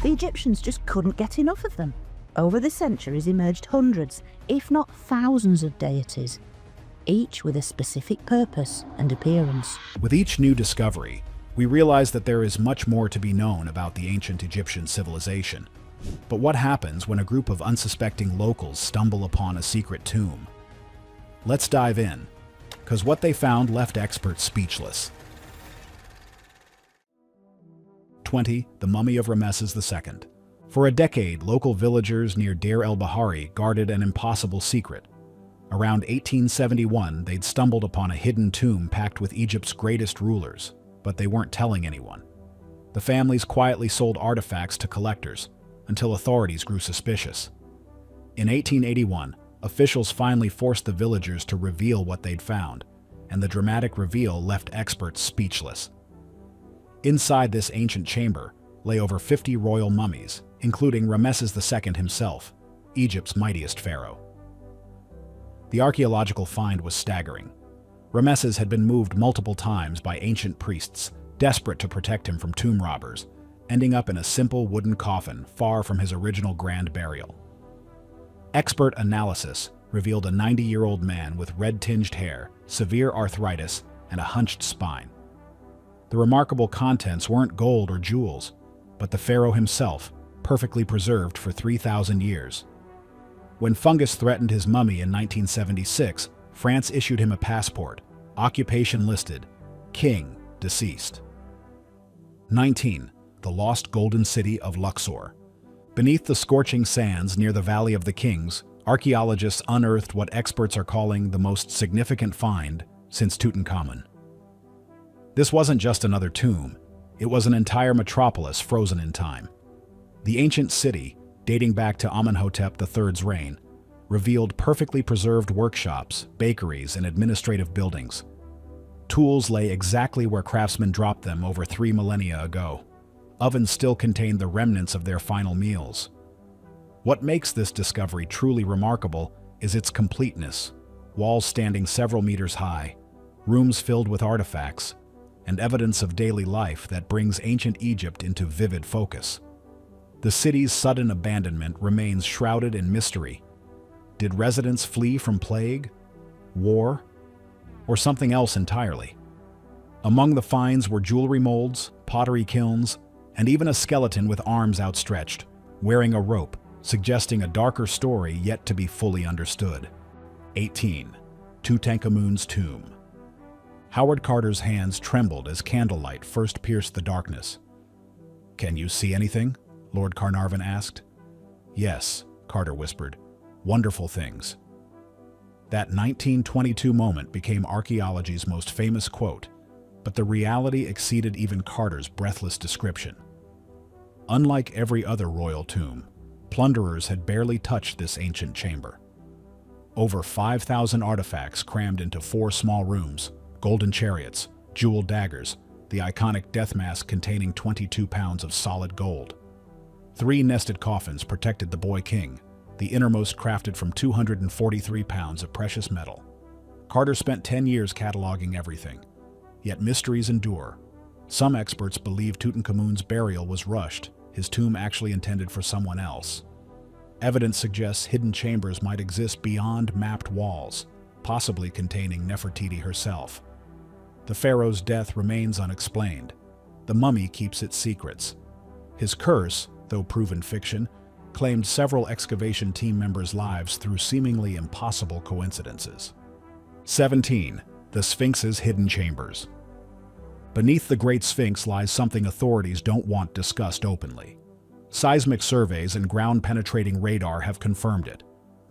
The Egyptians just couldn't get enough of them. Over the centuries emerged hundreds, if not thousands of deities, each with a specific purpose and appearance. With each new discovery, we realize that there is much more to be known about the ancient Egyptian civilization. But what happens when a group of unsuspecting locals stumble upon a secret tomb? Let's dive in, because what they found left experts speechless. 20. The Mummy of Ramesses II. For a decade, local villagers near Deir el-Bahari guarded an impossible secret. Around 1871, they'd stumbled upon a hidden tomb packed with Egypt's greatest rulers, but they weren't telling anyone. The families quietly sold artifacts to collectors, until authorities grew suspicious. In 1881, officials finally forced the villagers to reveal what they'd found, and the dramatic reveal left experts speechless. Inside this ancient chamber lay over 50 royal mummies, including Ramesses II himself, Egypt's mightiest pharaoh. The archaeological find was staggering. Ramesses had been moved multiple times by ancient priests, desperate to protect him from tomb robbers, ending up in a simple wooden coffin far from his original grand burial. Expert analysis revealed a 90-year-old man with red-tinged hair, severe arthritis, and a hunched spine. The remarkable contents weren't gold or jewels, but the pharaoh himself, perfectly preserved for 3,000 years. When fungus threatened his mummy in 1976, France issued him a passport, occupation listed, king, deceased. 19. The Lost Golden City of Luxor. Beneath the scorching sands near the Valley of the Kings, archaeologists unearthed what experts are calling the most significant find since Tutankhamun. This wasn't just another tomb, it was an entire metropolis frozen in time. The ancient city, dating back to Amenhotep III's reign, revealed perfectly preserved workshops, bakeries, and administrative buildings. Tools lay exactly where craftsmen dropped them over 3 millennia ago. Ovens still contained the remnants of their final meals. What makes this discovery truly remarkable is its completeness. Walls standing several meters high, rooms filled with artifacts, and evidence of daily life that brings ancient Egypt into vivid focus. The city's sudden abandonment remains shrouded in mystery. Did residents flee from plague, war, or something else entirely? Among the finds were jewelry molds, pottery kilns, and even a skeleton with arms outstretched, wearing a rope, suggesting a darker story yet to be fully understood. 18. Tutankhamun's tomb. Howard Carter's hands trembled as candlelight first pierced the darkness. "Can you see anything?" Lord Carnarvon asked. "Yes," Carter whispered. "Wonderful things." That 1922 moment became archaeology's most famous quote, but the reality exceeded even Carter's breathless description. Unlike every other royal tomb, plunderers had barely touched this ancient chamber. Over 5,000 artifacts crammed into 4 small rooms, golden chariots, jeweled daggers, the iconic death mask containing 22 pounds of solid gold. 3 nested coffins protected the boy king, the innermost crafted from 243 pounds of precious metal. Carter spent 10 years cataloging everything. Yet mysteries endure. Some experts believe Tutankhamun's burial was rushed, his tomb actually intended for someone else. Evidence suggests hidden chambers might exist beyond mapped walls, possibly containing Nefertiti herself. The pharaoh's death remains unexplained. The mummy keeps its secrets. His curse, though proven fiction, claimed several excavation team members' lives through seemingly impossible coincidences. 17. The Sphinx's hidden chambers. Beneath the Great Sphinx lies something authorities don't want discussed openly. Seismic surveys and ground-penetrating radar have confirmed it.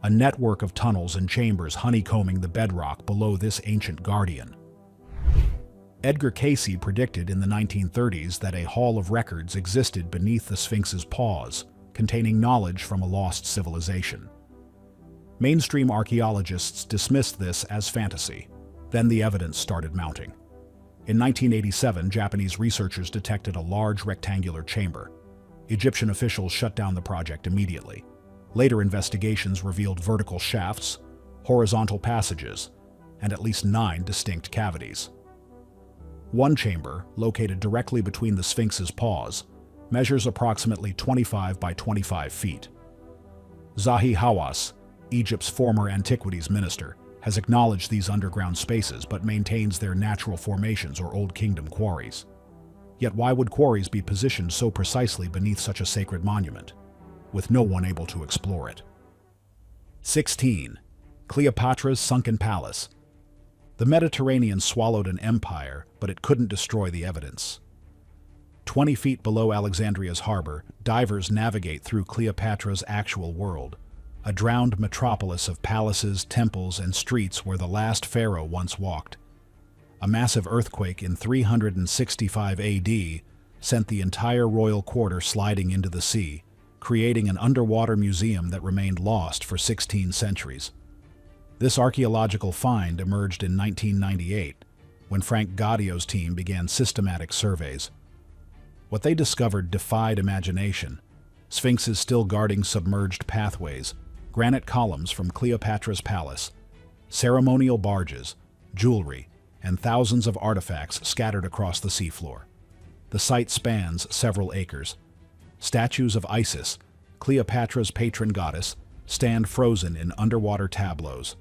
A network of tunnels and chambers honeycombing the bedrock below this ancient guardian. Edgar Cayce predicted in the 1930s that a hall of records existed beneath the Sphinx's paws, containing knowledge from a lost civilization. Mainstream archaeologists dismissed this as fantasy. Then the evidence started mounting. In 1987, Japanese researchers detected a large rectangular chamber. Egyptian officials shut down the project immediately. Later investigations revealed vertical shafts, horizontal passages, and at least 9 distinct cavities. One chamber, located directly between the Sphinx's paws, measures approximately 25 by 25 feet. Zahi Hawass, Egypt's former antiquities minister, has acknowledged these underground spaces but maintains their natural formations or Old Kingdom quarries. Yet why would quarries be positioned so precisely beneath such a sacred monument, with no one able to explore it? 16. Cleopatra's Sunken Palace. The Mediterranean swallowed an empire, but it couldn't destroy the evidence. 20 feet below Alexandria's harbor, divers navigate through Cleopatra's actual world, a drowned metropolis of palaces, temples, and streets where the last pharaoh once walked. A massive earthquake in 365 AD sent the entire royal quarter sliding into the sea, creating an underwater museum that remained lost for 16 centuries. This archaeological find emerged in 1998, when Frank Gaudio's team began systematic surveys. What they discovered defied imagination: sphinxes still guarding submerged pathways, granite columns from Cleopatra's palace, ceremonial barges, jewelry, and thousands of artifacts scattered across the seafloor. The site spans several acres. Statues of Isis, Cleopatra's patron goddess, stand frozen in underwater tableaus.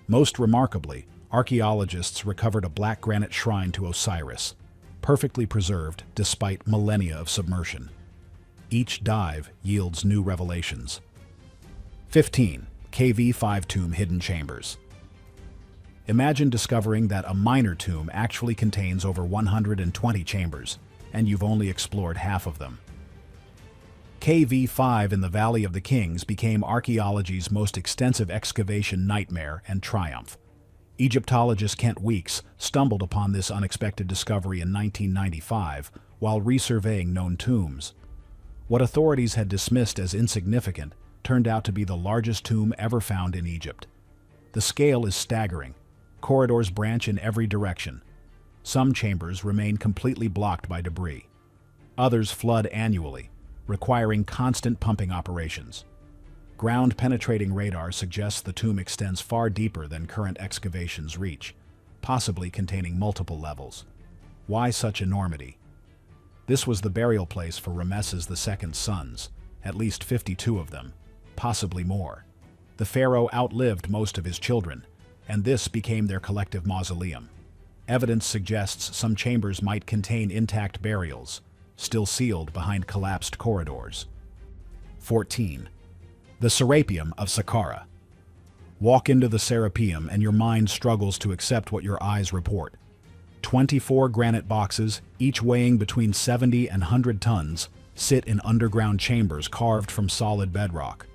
Most remarkably, archaeologists recovered a black granite shrine to Osiris, perfectly preserved despite millennia of submersion. Each dive yields new revelations. 15. KV5 Tomb Hidden Chambers. Imagine discovering that a minor tomb actually contains over 120 chambers, and you've only explored half of them. KV5 in the Valley of the Kings became archaeology's most extensive excavation nightmare and triumph. Egyptologist Kent Weeks stumbled upon this unexpected discovery in 1995 while resurveying known tombs. What authorities had dismissed as insignificant turned out to be the largest tomb ever found in Egypt. The scale is staggering. Corridors branch in every direction. Some chambers remain completely blocked by debris. Others flood annually, requiring constant pumping operations. Ground-penetrating radar suggests the tomb extends far deeper than current excavations reach, possibly containing multiple levels. Why such enormity? This was the burial place for Ramesses II's sons, at least 52 of them, possibly more. The pharaoh outlived most of his children, and this became their collective mausoleum. Evidence suggests some chambers might contain intact burials, still sealed behind collapsed corridors. 14. The Serapeum of Saqqara. Walk into the Serapeum and your mind struggles to accept what your eyes report. 24 granite boxes, each weighing between 70 and 100 tons, sit in underground chambers carved from solid bedrock.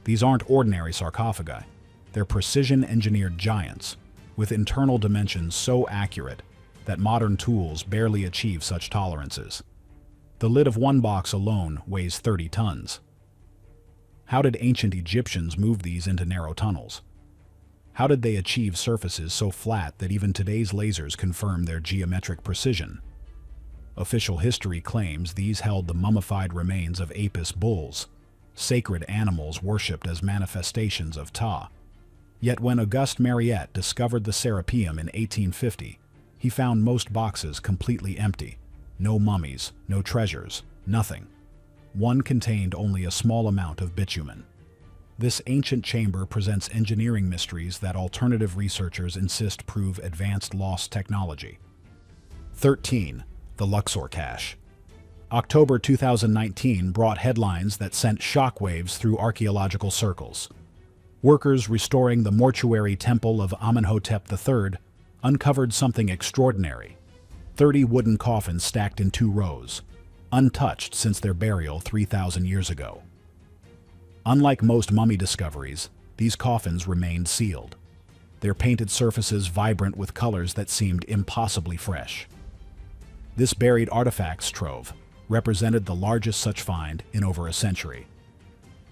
These aren't ordinary sarcophagi. They're precision-engineered giants, with internal dimensions so accurate that modern tools barely achieve such tolerances. The lid of one box alone weighs 30 tons. How did ancient Egyptians move these into narrow tunnels? How did they achieve surfaces so flat that even today's lasers confirm their geometric precision? Official history claims these held the mummified remains of Apis bulls, sacred animals worshipped as manifestations of Ptah. Yet when Auguste Mariette discovered the Serapeum in 1850, he found most boxes completely empty. No mummies, no treasures, nothing. One contained only a small amount of bitumen. This ancient chamber presents engineering mysteries that alternative researchers insist prove advanced lost technology. 13. The Luxor Cache. October 2019 brought headlines that sent shockwaves through archaeological circles. Workers restoring the mortuary temple of Amenhotep III uncovered something extraordinary: 30 wooden coffins stacked in 2 rows, untouched since their burial 3,000 years ago. Unlike most mummy discoveries, these coffins remained sealed, their painted surfaces vibrant with colors that seemed impossibly fresh. This buried artifacts trove represented the largest such find in over a century.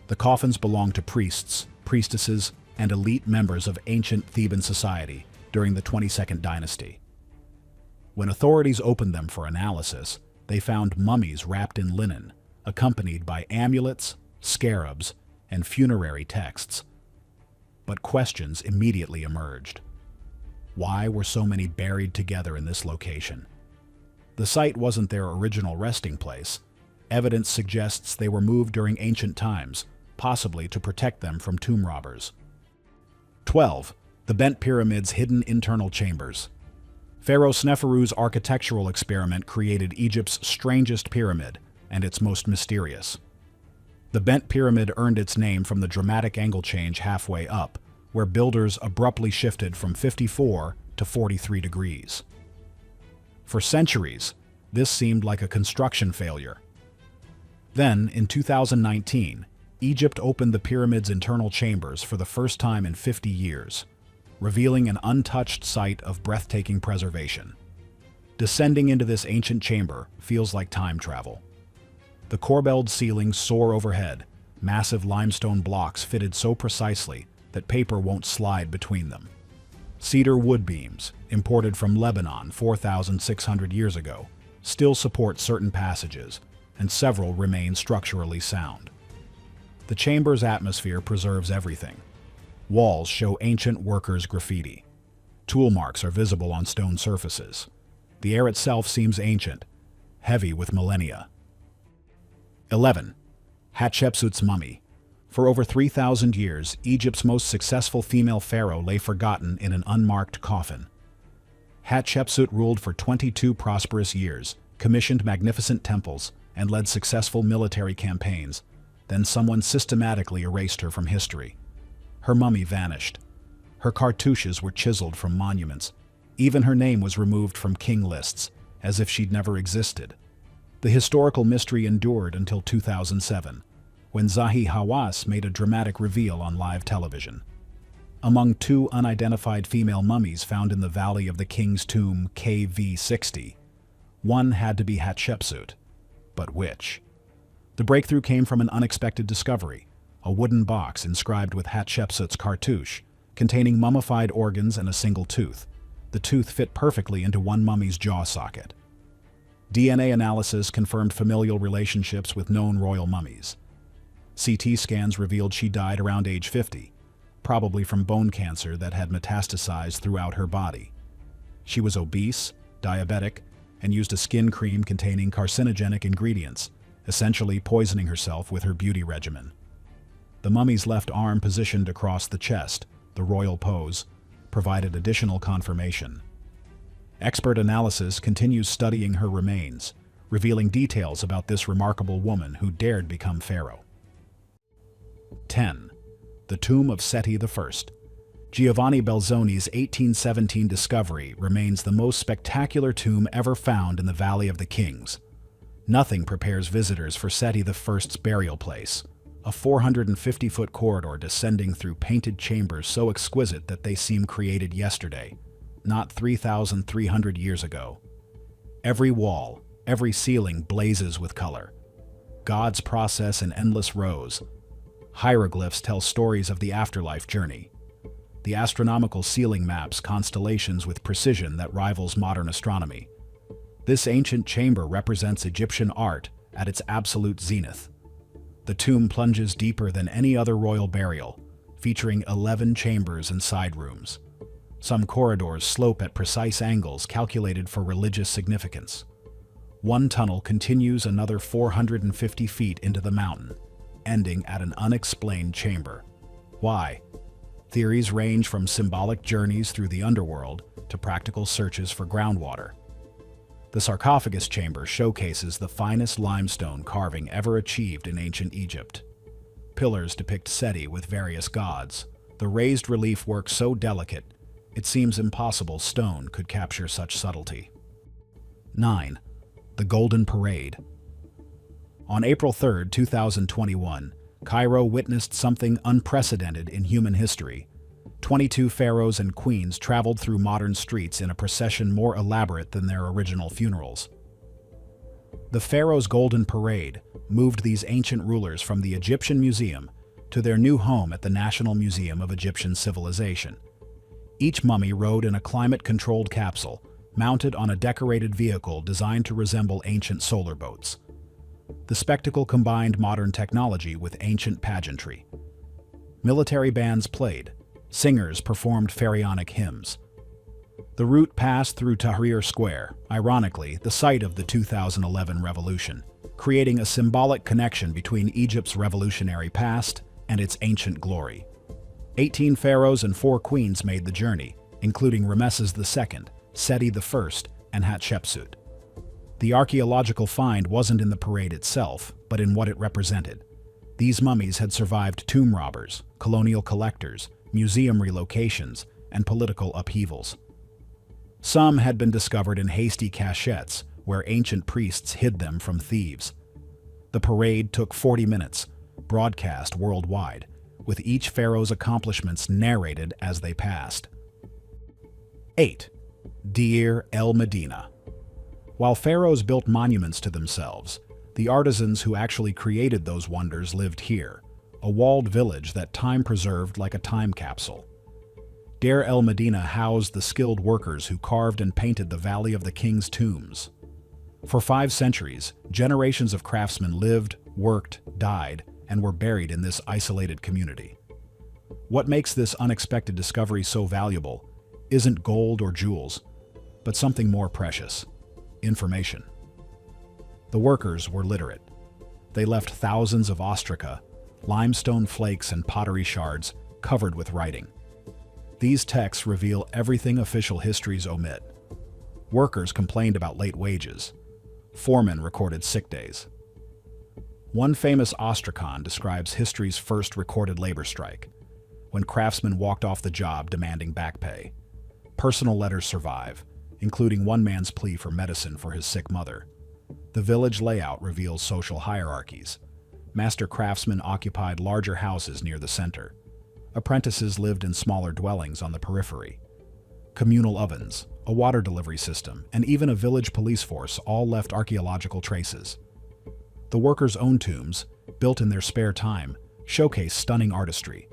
The coffins belonged to priests, priestesses, and elite members of ancient Theban society during the 22nd dynasty. When authorities opened them for analysis, they found mummies wrapped in linen, accompanied by amulets, scarabs, and funerary texts. But questions immediately emerged. Why were so many buried together in this location? The site wasn't their original resting place. Evidence suggests they were moved during ancient times, possibly to protect them from tomb robbers. 12. The bent pyramid's hidden internal chambers. Pharaoh Sneferu's architectural experiment created Egypt's strangest pyramid and its most mysterious. The bent pyramid earned its name from the dramatic angle change halfway up, where builders abruptly shifted from 54 to 43 degrees. For centuries, this seemed like a construction failure. Then, in 2019, Egypt opened the pyramid's internal chambers for the first time in 50 years, revealing an untouched site of breathtaking preservation. Descending into this ancient chamber feels like time travel. The corbelled ceilings soar overhead, massive limestone blocks fitted so precisely that paper won't slide between them. Cedar wood beams, imported from Lebanon 4,600 years ago, still support certain passages, and several remain structurally sound. The chamber's atmosphere preserves everything. Walls show ancient workers' graffiti. Tool marks are visible on stone surfaces. The air itself seems ancient, heavy with millennia. 11. Hatshepsut's mummy. For over 3,000 years, Egypt's most successful female pharaoh lay forgotten in an unmarked coffin. Hatshepsut ruled for 22 prosperous years, commissioned magnificent temples, and led successful military campaigns. Then someone systematically erased her from history. Her mummy vanished. Her cartouches were chiseled from monuments. Even her name was removed from king lists, as if she'd never existed. The historical mystery endured until 2007, when Zahi Hawass made a dramatic reveal on live television. Among two unidentified female mummies found in the Valley of the King's Tomb KV60, one had to be Hatshepsut. But which? The breakthrough came from an unexpected discovery, a wooden box inscribed with Hatshepsut's cartouche, containing mummified organs and a single tooth. The tooth fit perfectly into one mummy's jaw socket. DNA analysis confirmed familial relationships with known royal mummies. CT scans revealed she died around age 50, probably from bone cancer that had metastasized throughout her body. She was obese, diabetic, and used a skin cream containing carcinogenic ingredients, essentially poisoning herself with her beauty regimen. The mummy's left arm positioned across the chest, the royal pose, provided additional confirmation. Expert analysis continues studying her remains, revealing details about this remarkable woman who dared become pharaoh. 10. The Tomb of Seti I. Giovanni Belzoni's 1817 discovery remains the most spectacular tomb ever found in the Valley of the Kings. Nothing prepares visitors for Seti I's burial place, a 450-foot corridor descending through painted chambers so exquisite that they seem created yesterday, not 3,300 years ago. Every wall, every ceiling blazes with color. Gods process in endless rows. Hieroglyphs tell stories of the afterlife journey. The astronomical ceiling maps constellations with precision that rivals modern astronomy. This ancient chamber represents Egyptian art at its absolute zenith. The tomb plunges deeper than any other royal burial, featuring 11 chambers and side rooms. Some corridors slope at precise angles calculated for religious significance. One tunnel continues another 450 feet into the mountain, ending at an unexplained chamber. Why? Theories range from symbolic journeys through the underworld to practical searches for groundwater. The sarcophagus chamber showcases the finest limestone carving ever achieved in ancient Egypt. Pillars depict Seti with various gods. The raised relief work so delicate, it seems impossible stone could capture such subtlety. 9. The Golden Parade. On April 3, 2021, Cairo witnessed something unprecedented in human history. 22 pharaohs and queens traveled through modern streets in a procession more elaborate than their original funerals. The Pharaoh's Golden Parade moved these ancient rulers from the Egyptian Museum to their new home at the National Museum of Egyptian Civilization. Each mummy rode in a climate-controlled capsule, mounted on a decorated vehicle designed to resemble ancient solar boats. The spectacle combined modern technology with ancient pageantry. Military bands played. Singers performed pharaonic hymns. The route passed through Tahrir Square, ironically the site of the 2011 revolution, creating a symbolic connection between Egypt's revolutionary past and its ancient glory. 18 pharaohs and 4 queens made the journey, including Ramesses II, Seti I, and Hatshepsut. The archaeological find wasn't in the parade itself, but in what it represented. These mummies had survived tomb robbers, colonial collectors, museum relocations, and political upheavals. Some had been discovered in hasty cachettes, where ancient priests hid them from thieves. The parade took 40 minutes, broadcast worldwide, with each pharaoh's accomplishments narrated as they passed. 8. Deir el-Medina. While pharaohs built monuments to themselves, the artisans who actually created those wonders lived here, a walled village that time preserved like a time capsule. Deir el-Medina housed the skilled workers who carved and painted the Valley of the King's tombs. For 5 centuries, generations of craftsmen lived, worked, died, and were buried in this isolated community. What makes this unexpected discovery so valuable isn't gold or jewels, but something more precious: information. The workers were literate. They left thousands of ostraca, limestone flakes, and pottery shards covered with writing. These texts reveal everything official histories omit. Workers complained about late wages. Foremen recorded sick days. One famous ostracon describes history's first recorded labor strike, when craftsmen walked off the job demanding back pay. Personal letters survive, including one man's plea for medicine for his sick mother. The village layout reveals social hierarchies. Master craftsmen occupied larger houses near the center. Apprentices lived in smaller dwellings on the periphery. Communal ovens, a water delivery system, and even a village police force all left archaeological traces. The workers' own tombs, built in their spare time, showcase stunning artistry.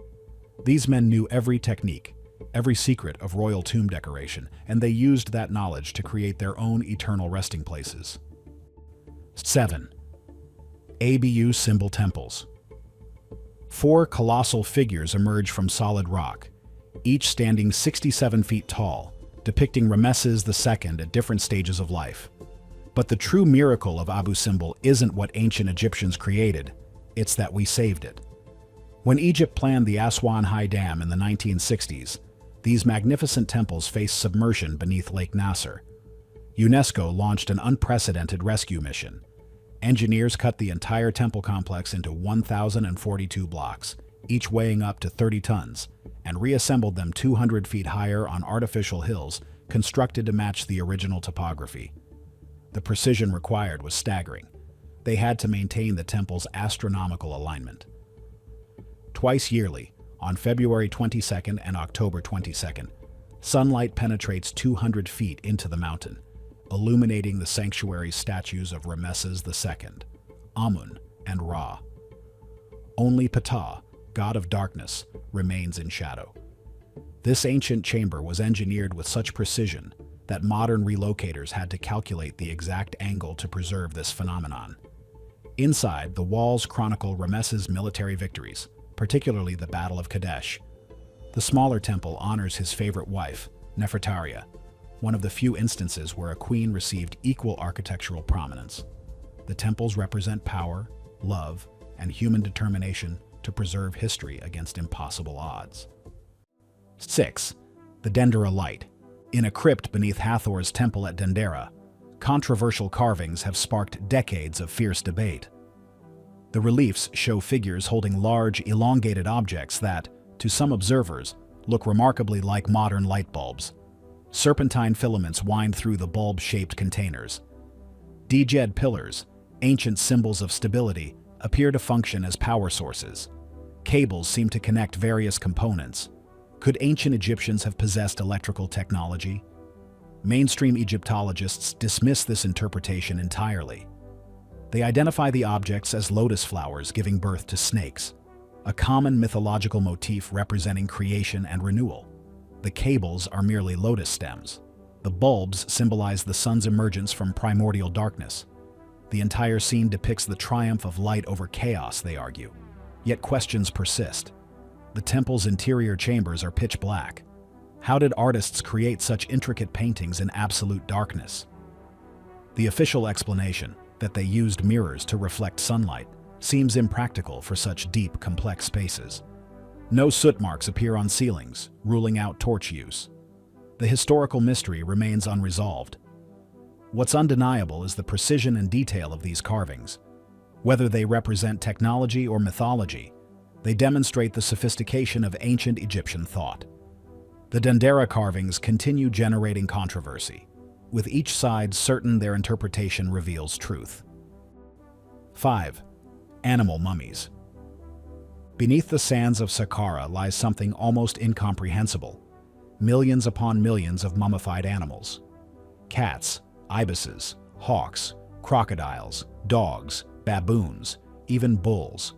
These men knew every technique, every secret of royal tomb decoration, and they used that knowledge to create their own eternal resting places. 7. Abu Simbel temples. 4 colossal figures emerge from solid rock, each standing 67 feet tall, depicting Ramesses II at different stages of life. But the true miracle of Abu Simbel isn't what ancient Egyptians created, it's that we saved it. When Egypt planned the Aswan High Dam in the 1960s, these magnificent temples faced submersion beneath Lake Nasser. UNESCO launched an unprecedented rescue mission. Engineers cut the entire temple complex into 1,042 blocks, each weighing up to 30 tons, and reassembled them 200 feet higher on artificial hills constructed to match the original topography. The precision required was staggering. They had to maintain the temple's astronomical alignment. Twice yearly, on February 22nd and October 22nd, sunlight penetrates 200 feet into the mountain, illuminating the sanctuary's statues of Ramesses II, Amun, and Ra. Only Ptah, god of darkness, remains in shadow. This ancient chamber was engineered with such precision that modern relocators had to calculate the exact angle to preserve this phenomenon. Inside, the walls chronicle Ramesses' military victories, particularly the Battle of Kadesh. The smaller temple honors his favorite wife, Nefertari, one of the few instances where a queen received equal architectural prominence. The temples represent power, love, and human determination to preserve history against impossible odds. 6. The Dendera Light. In a crypt beneath Hathor's temple at Dendera, controversial carvings have sparked decades of fierce debate. The reliefs show figures holding large, elongated objects that, to some observers, look remarkably like modern light bulbs. Serpentine filaments wind through the bulb-shaped containers. Djed pillars, ancient symbols of stability, appear to function as power sources. Cables seem to connect various components. Could ancient Egyptians have possessed electrical technology? Mainstream Egyptologists dismiss this interpretation entirely. They identify the objects as lotus flowers giving birth to snakes, a common mythological motif representing creation and renewal. The cables are merely lotus stems. The bulbs symbolize the sun's emergence from primordial darkness. The entire scene depicts the triumph of light over chaos, they argue. Yet questions persist. The temple's interior chambers are pitch black. How did artists create such intricate paintings in absolute darkness? The official explanation, That they used mirrors to reflect sunlight seems impractical for such deep, complex spaces. No soot marks appear on ceilings, ruling out torch use. The historical mystery remains unresolved. What's undeniable is the precision and detail of these carvings. Whether they represent technology or mythology, they demonstrate the sophistication of ancient Egyptian thought. The Dendera carvings continue generating controversy, with each side certain their interpretation reveals truth. 5. Animal mummies. Beneath the sands of Saqqara lies something almost incomprehensible: millions upon millions of mummified animals. Cats, ibises, hawks, crocodiles, dogs, baboons, even bulls,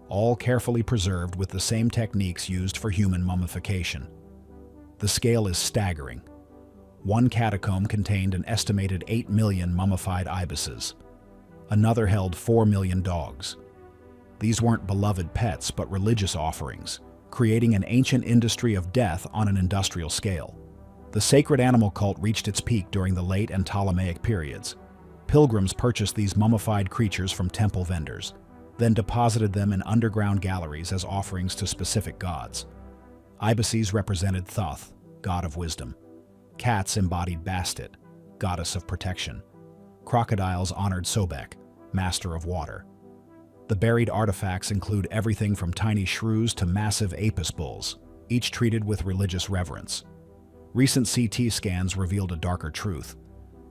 all carefully preserved with the same techniques used for human mummification. The scale is staggering. One catacomb contained an estimated 8 million mummified ibises. Another held 4 million dogs. These weren't beloved pets, but religious offerings, creating an ancient industry of death on an industrial scale. The sacred animal cult reached its peak during the late and Ptolemaic periods. Pilgrims purchased these mummified creatures from temple vendors, then deposited them in underground galleries as offerings to specific gods. Ibises represented Thoth, god of wisdom. Cats embodied Bastet, goddess of protection. Crocodiles honored Sobek, master of water. The buried artifacts include everything from tiny shrews to massive apis bulls, each treated with religious reverence. Recent CT scans revealed a darker truth.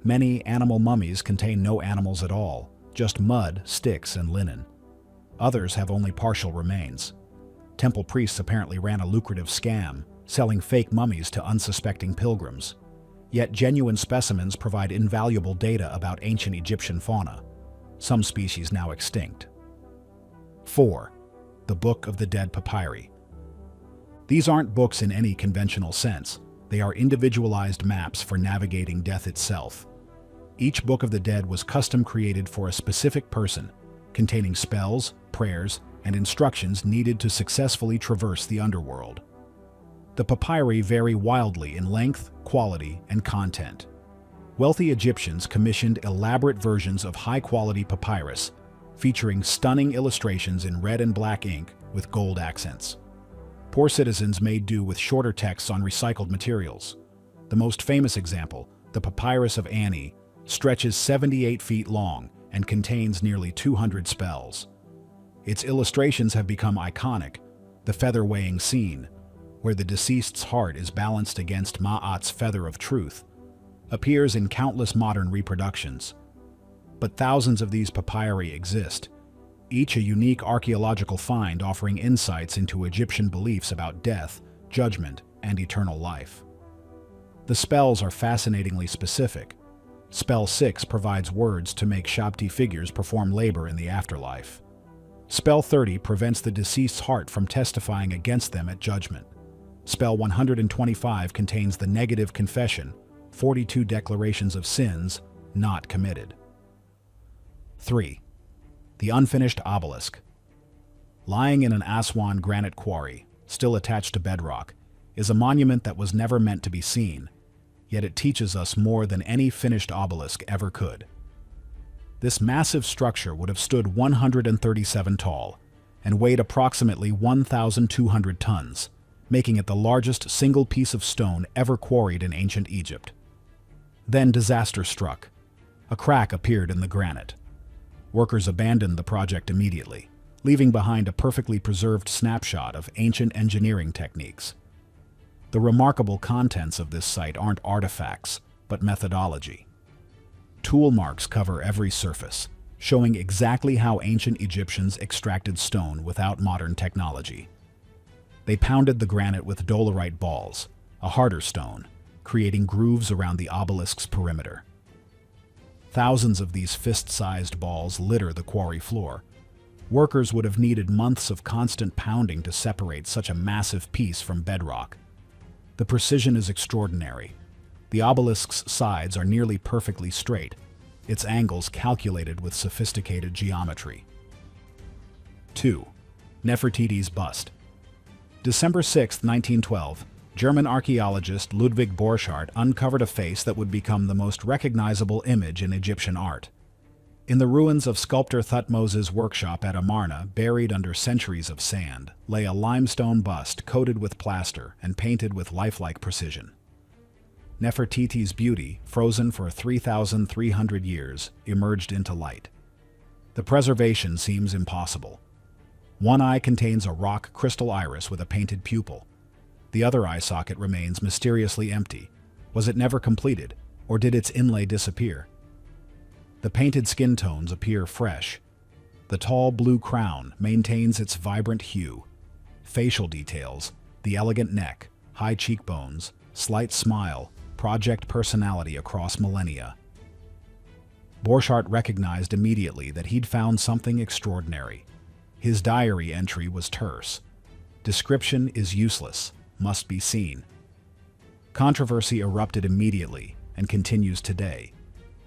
Many animal mummies contain no animals at all, just mud, sticks, and linen. Others have only partial remains. Temple priests apparently ran a lucrative scam, selling fake mummies to unsuspecting pilgrims. Yet genuine specimens provide invaluable data about ancient Egyptian fauna, some species now extinct. 4. The Book of the Dead Papyri. These aren't books in any conventional sense. They are individualized maps for navigating death itself. Each Book of the Dead was custom created for a specific person, containing spells, prayers, and instructions needed to successfully traverse the underworld. The papyri vary wildly in length, quality, and content. Wealthy Egyptians commissioned elaborate versions of high-quality papyrus, featuring stunning illustrations in red and black ink with gold accents. Poor citizens made do with shorter texts on recycled materials. The most famous example, the Papyrus of Ani, stretches 78 feet long and contains nearly 200 spells. Its illustrations have become iconic. The feather-weighing scene, where the deceased's heart is balanced against Ma'at's feather of truth, appears in countless modern reproductions. But thousands of these papyri exist, each a unique archaeological find offering insights into Egyptian beliefs about death, judgment, and eternal life. The spells are fascinatingly specific. Spell 6 provides words to make Shabti figures perform labor in the afterlife. Spell 30 prevents the deceased's heart from testifying against them at judgment. Spell 125 contains the negative confession, 42 declarations of sins not committed. 3. The Unfinished Obelisk. Lying in an Aswan granite quarry, still attached to bedrock, is a monument that was never meant to be seen, yet it teaches us more than any finished obelisk ever could. This massive structure would have stood 137 tall and weighed approximately 1,200 tons, making it the largest single piece of stone ever quarried in ancient Egypt. Then disaster struck. A crack appeared in the granite. Workers abandoned the project immediately, leaving behind a perfectly preserved snapshot of ancient engineering techniques. The remarkable contents of this site aren't artifacts, but methodology. Tool marks cover every surface, showing exactly how ancient Egyptians extracted stone without modern technology. They pounded the granite with dolerite balls, a harder stone, creating grooves around the obelisk's perimeter. Thousands of these fist-sized balls litter the quarry floor. Workers would have needed months of constant pounding to separate such a massive piece from bedrock. The precision is extraordinary. The obelisk's sides are nearly perfectly straight, its angles calculated with sophisticated geometry. 2. Nefertiti's bust. December 6, 1912, German archaeologist Ludwig Borchardt uncovered a face that would become the most recognizable image in Egyptian art. In the ruins of sculptor Thutmose's workshop at Amarna, buried under centuries of sand, lay a limestone bust coated with plaster and painted with lifelike precision. Nefertiti's beauty, frozen for 3,300 years, emerged into light. The preservation seems impossible. One eye contains a rock crystal iris with a painted pupil. The other eye socket remains mysteriously empty. Was it never completed, or did its inlay disappear? The painted skin tones appear fresh. The tall blue crown maintains its vibrant hue. Facial details, the elegant neck, high cheekbones, slight smile, project personality across millennia. Borchardt recognized immediately that he'd found something extraordinary. His diary entry was terse. Description is useless, must be seen. Controversy erupted immediately and continues today.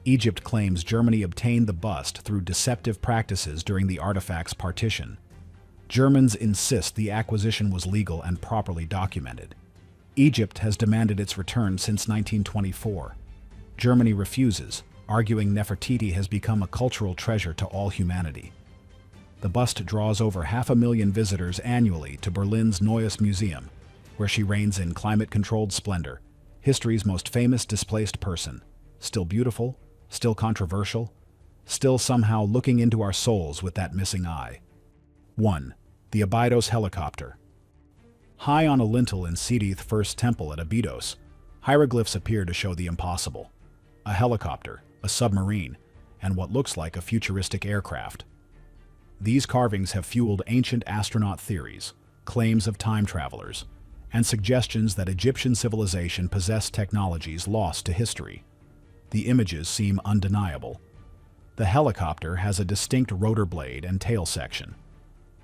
Egypt claims Germany obtained the bust through deceptive practices during the artifact's partition. Germans insist the acquisition was legal and properly documented. Egypt has demanded its return since 1924. Germany refuses, arguing Nefertiti has become a cultural treasure to all humanity. The bust draws over 500,000 visitors annually to Berlin's Neues Museum, where she reigns in climate-controlled splendor, history's most famous displaced person, still beautiful, still controversial, still somehow looking into our souls with that missing eye. 1. The Abydos helicopter. High on a lintel in Sedith's first temple at Abydos, hieroglyphs appear to show the impossible. A helicopter, a submarine, and what looks like a futuristic aircraft. These carvings have fueled ancient astronaut theories, claims of time travelers, and suggestions that Egyptian civilization possessed technologies lost to history. The images seem undeniable. The helicopter has a distinct rotor blade and tail section.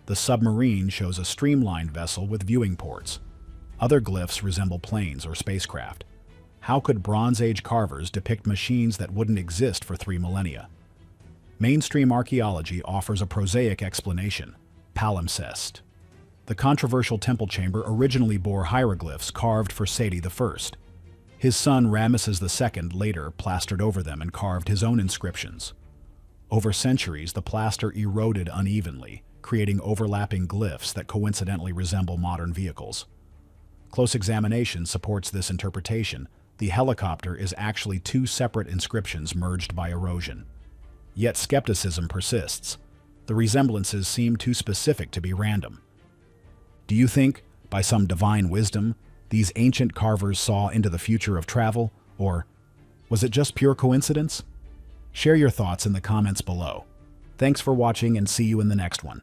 The submarine shows a streamlined vessel with viewing ports. Other glyphs resemble planes or spacecraft. How could Bronze Age carvers depict machines that wouldn't exist for 3 millennia? Mainstream archaeology offers a prosaic explanation: palimpsest. The controversial temple chamber originally bore hieroglyphs carved for Seti I. His son Ramesses II later plastered over them and carved his own inscriptions. Over centuries, the plaster eroded unevenly, creating overlapping glyphs that coincidentally resemble modern vehicles. Close examination supports this interpretation. The helicopter is actually 2 separate inscriptions merged by erosion. Yet skepticism persists. The resemblances seem too specific to be random. Do you think, by some divine wisdom, these ancient carvers saw into the future of travel, or was it just pure coincidence? Share your thoughts in the comments below. Thanks for watching and see you in the next one.